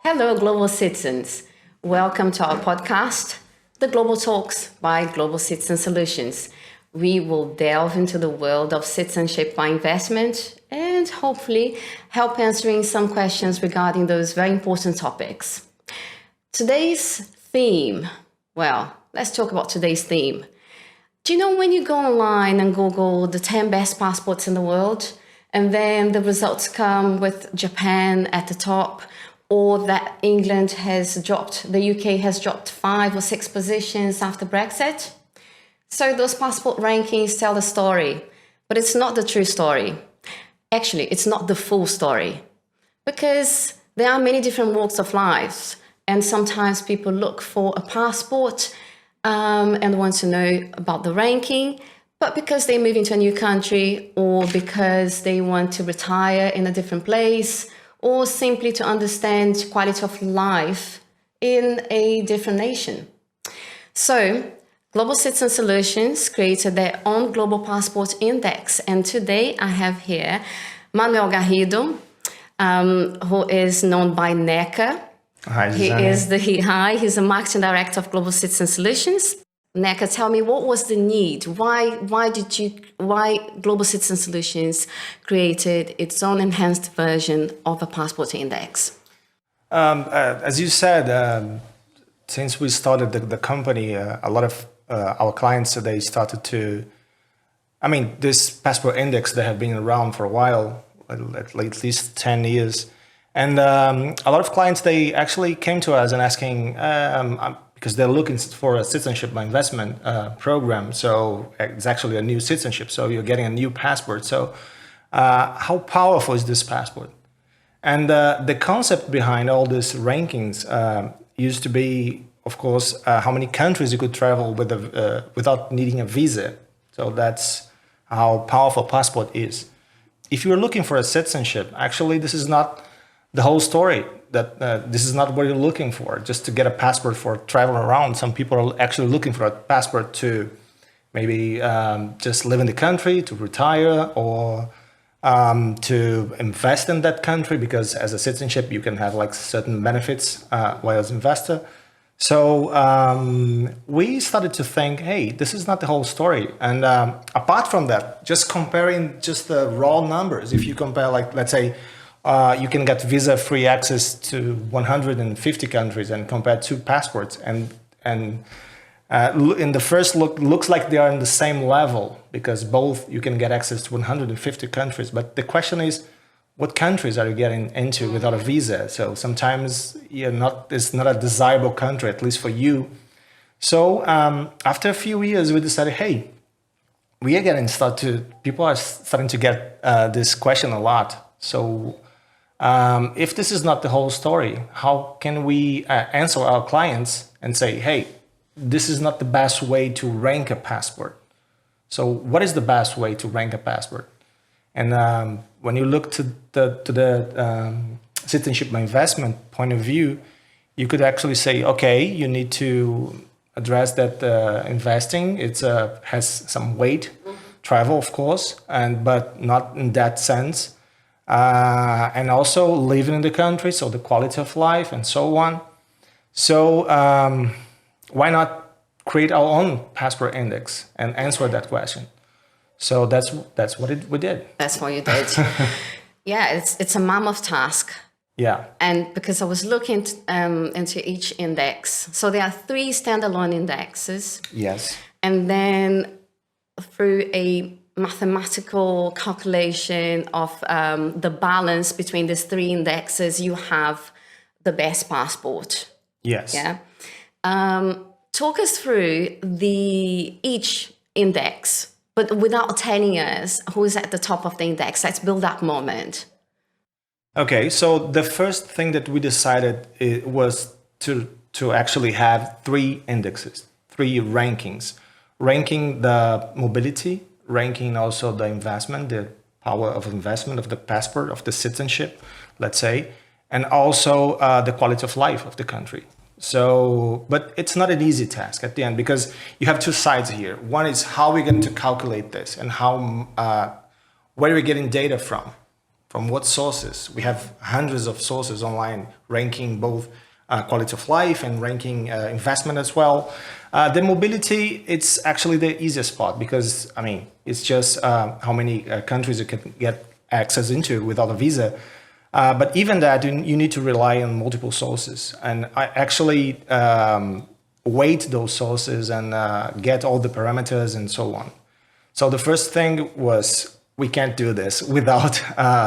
Hello, global citizens. Welcome to our podcast, The Global Talks by Global Citizen Solutions. We will delve into the world of citizenship by investment and hopefully help answering some questions regarding those very important topics. Today's theme, let's talk about today's theme. Do you know when you go online and Google the 10 best passports in the world, and then the results come with Japan at the top, or that England has dropped, the UK has dropped 5 or 6 positions after Brexit? So those passport rankings tell the story, but it's not the true story. Actually, it's not the full story, because there are many different walks of life, and sometimes people look for a passport and want to know about the ranking, but because they move into a new country, or because they want to retire in a different place, or simply to understand quality of life in a different nation. So, Global Citizen Solutions created their own Global Passport Index, and today I have here Manuel Garrido, who is known by NECA. Hi, He's the marketing director of Global Citizen Solutions. NECA, tell me, what was the need? Why Global Citizen Solutions created its own enhanced version of a passport index? As you said, since we started the company, a lot of our clients, they started to, this passport index, they have been around for a while, at least 10 years. And a lot of clients, they actually came to us and asking, because they're looking for a citizenship by investment program. So it's actually a new citizenship. So you're getting a new passport. So how powerful is this passport? And the concept behind all these rankings used to be, of course, how many countries you could travel with without needing a visa. So that's how powerful passport is. If you're looking for a citizenship, actually, this is not the whole story. That this is not what you're looking for, just to get a passport for traveling around. Some people are actually looking for a passport to maybe just live in the country, to retire, or to invest in that country, because as a citizenship, you can have like certain benefits while as investor. So we started to think, hey, this is not the whole story. And apart from that, just comparing just the raw numbers, if you compare, like, let's say, you can get visa-free access to 150 countries and compare 2 passports. And in the first look, looks like they are in the same level, because both you can get access to 150 countries. But the question is, what countries are you getting into without a visa? So sometimes it's not a desirable country, at least for you. So after a few years, we decided, hey, people are starting to get this question a lot. So if this is not the whole story, how can we answer our clients and say, hey, this is not the best way to rank a passport? So what is the best way to rank a passport? And when you look to the citizenship by investment point of view, you could actually say, okay, you need to address that investing. It has some weight, travel, of course, but not in that sense. And also living in the country, so the quality of life and so on. So why not create our own passport index and answer that question? So that's what we did. That's what you did. Yeah, it's a mammoth task. Yeah. And because I was looking into each index, so there are 3 standalone indexes. Yes. And then through a mathematical calculation of the balance between these 3 indexes, you have the best passport. Yes. Yeah. Talk us through each index, but without telling us who is at the top of the index. Let's build that moment. Okay, so the first thing that we decided was to actually have 3 indexes, 3 rankings, ranking the mobility, ranking also the investment, the power of investment of the passport, of the citizenship, let's say, and also the quality of life of the country. So, but it's not an easy task at the end, because you have 2 sides here. One is how we're going to calculate this, and how where are we getting data from. From what sources? We have hundreds of sources online ranking both quality of life and ranking investment as well. The mobility, it's actually the easiest part because, I mean, it's just how many countries you can get access into without a visa. But even that, you need to rely on multiple sources. And I actually weight those sources and get all the parameters and so on. So the first thing was, we can't do this without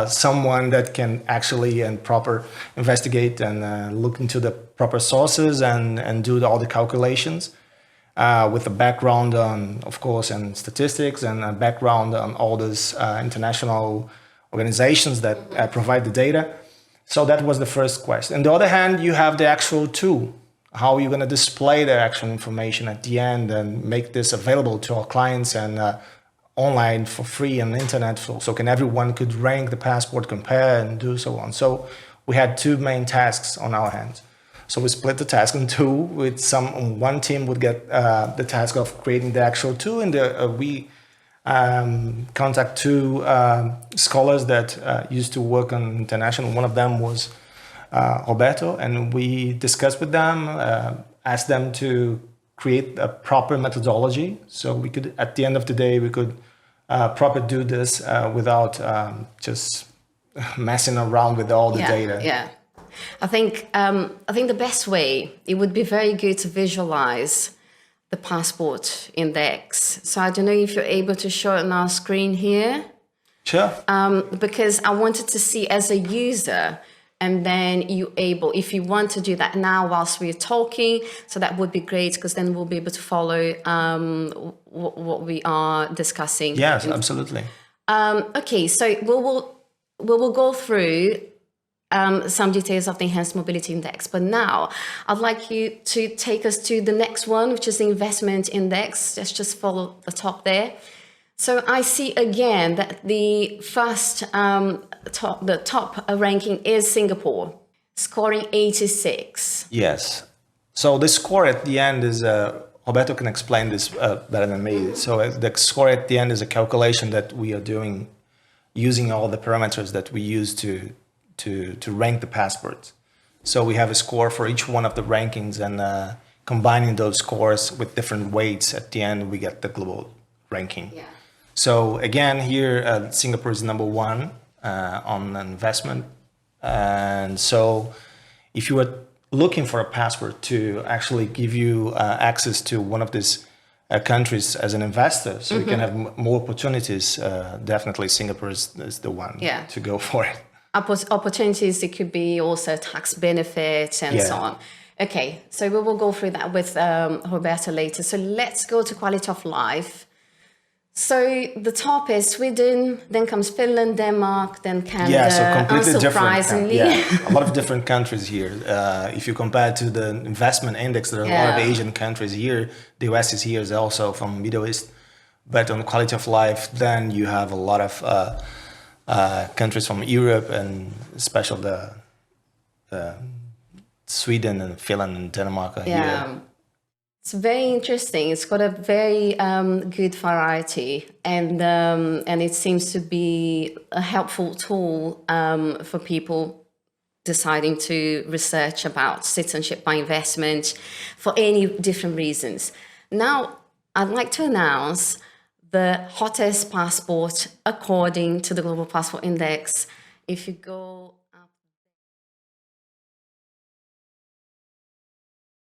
someone that can actually and proper investigate and look into the proper sources and do all the calculations with a background on, of course, and statistics and a background on all those international organizations that provide the data. So that was the first question. On the other hand, you have the actual tool. How are you going to display the actual information at the end and make this available to our clients and online for free on the internet, so can everyone could rank the passport, compare, and do so on. So we had two main tasks on our hands. So we split the task in two. With one team would get the task of creating the actual tool, and we contact two scholars that used to work on international. One of them was Roberto, and we discussed with them, asked them to create a proper methodology, so we could, at the end of the day, we could proper do this without just messing around with all the data. Yeah, I think the best way, it would be very good to visualize the passport index. So I don't know if you're able to show it on our screen here. Sure. Because I wanted to see as a user, and then if you want to do that now whilst we're talking, so that would be great, because then we'll be able to follow what we are discussing. Yes, absolutely. Okay, so we will go through some details of the Enhanced Mobility Index, but now I'd like you to take us to the next one, which is the Investment Index. Let's just follow the top there. So I see again that the first top ranking is Singapore, scoring 86. Yes. So the score at the end is, Roberto can explain this better than me. So the score at the end is a calculation that we are doing using all the parameters that we use to rank the passports. So we have a score for each one of the rankings, and combining those scores with different weights, at the end we get the global ranking. Yeah. So again, here Singapore is number one on investment. And so if you were looking for a passport to actually give you access to one of these countries as an investor, so you can have more opportunities, definitely Singapore is the one to go for it. Opportunities, it could be also tax benefits and so on. Okay, so we will go through that with Roberto later. So let's go to quality of life. So the top is Sweden, then comes Finland, Denmark, then Canada. Yeah, so completely unsurprisingly. different. A lot of different countries here. If you compare to the investment index, there are a lot of Asian countries here. The US is here, is also from Middle East. But on quality of life, then you have a lot of countries from Europe, and especially the Sweden and Finland and Denmark are here. It's very interesting. It's got a very good variety, and it seems to be a helpful tool for people deciding to research about citizenship by investment for any different reasons. Now, I'd like to announce the hottest passport according to the Global Passport Index. If you go